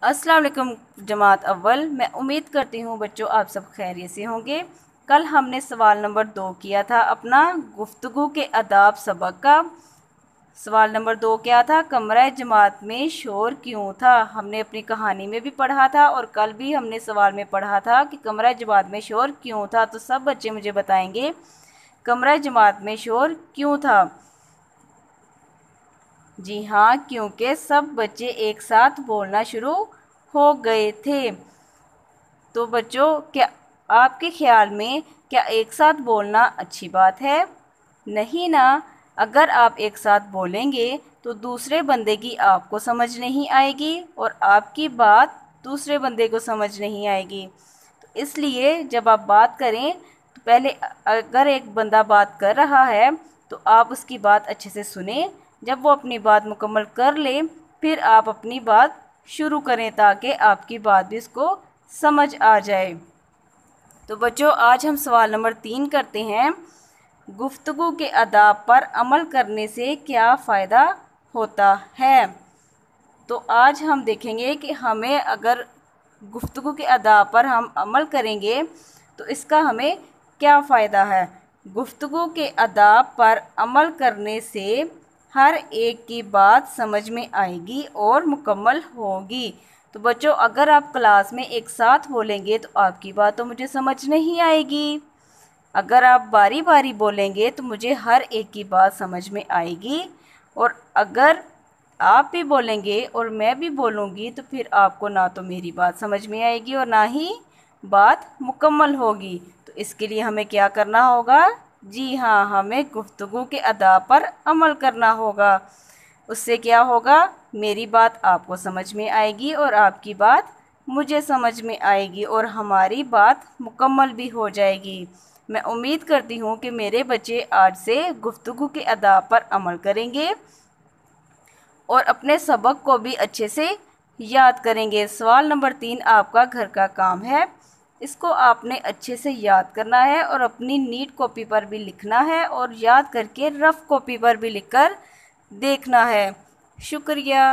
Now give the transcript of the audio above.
अस्सलाम वालेकुम जमात अव्वल। मैं उम्मीद करती हूँ बच्चों आप सब खैरियत से होंगे। कल हमने सवाल नंबर 2 किया था अपना गुफ्तगू के आदाब सबक का। सवाल नंबर 2 क्या था? कमरा जमात में शोर क्यों था। हमने अपनी कहानी में भी पढ़ा था और कल भी हमने सवाल में पढ़ा था कि कमरा जमात में शोर क्यों था। तो सब बच्चे मुझे बताएंगे कमरा जमात में शोर क्यों था। जी हाँ, क्योंकि सब बच्चे एक साथ बोलना शुरू हो गए थे। तो बच्चों, क्या आपके ख्याल में क्या एक साथ बोलना अच्छी बात है? नहीं ना। अगर आप एक साथ बोलेंगे तो दूसरे बंदे की आपको समझ नहीं आएगी और आपकी बात दूसरे बंदे को समझ नहीं आएगी। तो इसलिए जब आप बात करें तो पहले अगर एक बंदा बात कर रहा है तो आप उसकी बात अच्छे से सुने। जब वो अपनी बात मुकम्मल कर ले फिर आप अपनी बात शुरू करें ताकि आपकी बात भी उसको समझ आ जाए। तो बच्चों, आज हम सवाल नंबर 3 करते हैं। गुफ्तगू के आदाब पर अमल करने से क्या फ़ायदा होता है। तो आज हम देखेंगे कि हमें अगर गुफ्तगू के आदाब पर हम अमल करेंगे तो इसका हमें क्या फ़ायदा है। गुफ्तगू के आदाब पर अमल करने से हर एक की बात समझ में आएगी और मुकम्मल होगी। तो बच्चों, अगर आप क्लास में एक साथ बोलेंगे तो आपकी बात तो मुझे समझ नहीं आएगी। अगर आप बारी बारी बोलेंगे तो मुझे हर एक की बात समझ में आएगी। और अगर आप भी बोलेंगे और मैं भी बोलूँगी तो फिर आपको ना तो मेरी बात समझ में आएगी और ना ही बात मुकम्मल होगी। तो इसके लिए हमें क्या करना होगा? जी हाँ, हमें गुफ्तगू के अदाब पर अमल करना होगा। उससे क्या होगा? मेरी बात आपको समझ में आएगी और आपकी बात मुझे समझ में आएगी और हमारी बात मुकम्मल भी हो जाएगी। मैं उम्मीद करती हूँ कि मेरे बच्चे आज से गुफ्तगू के आदाब पर अमल करेंगे और अपने सबक को भी अच्छे से याद करेंगे। सवाल नंबर 3 आपका घर का काम है। इसको आपने अच्छे से याद करना है और अपनी नीट कॉपी पर भी लिखना है और याद करके रफ़ कॉपी पर भी लिखकर देखना है। शुक्रिया।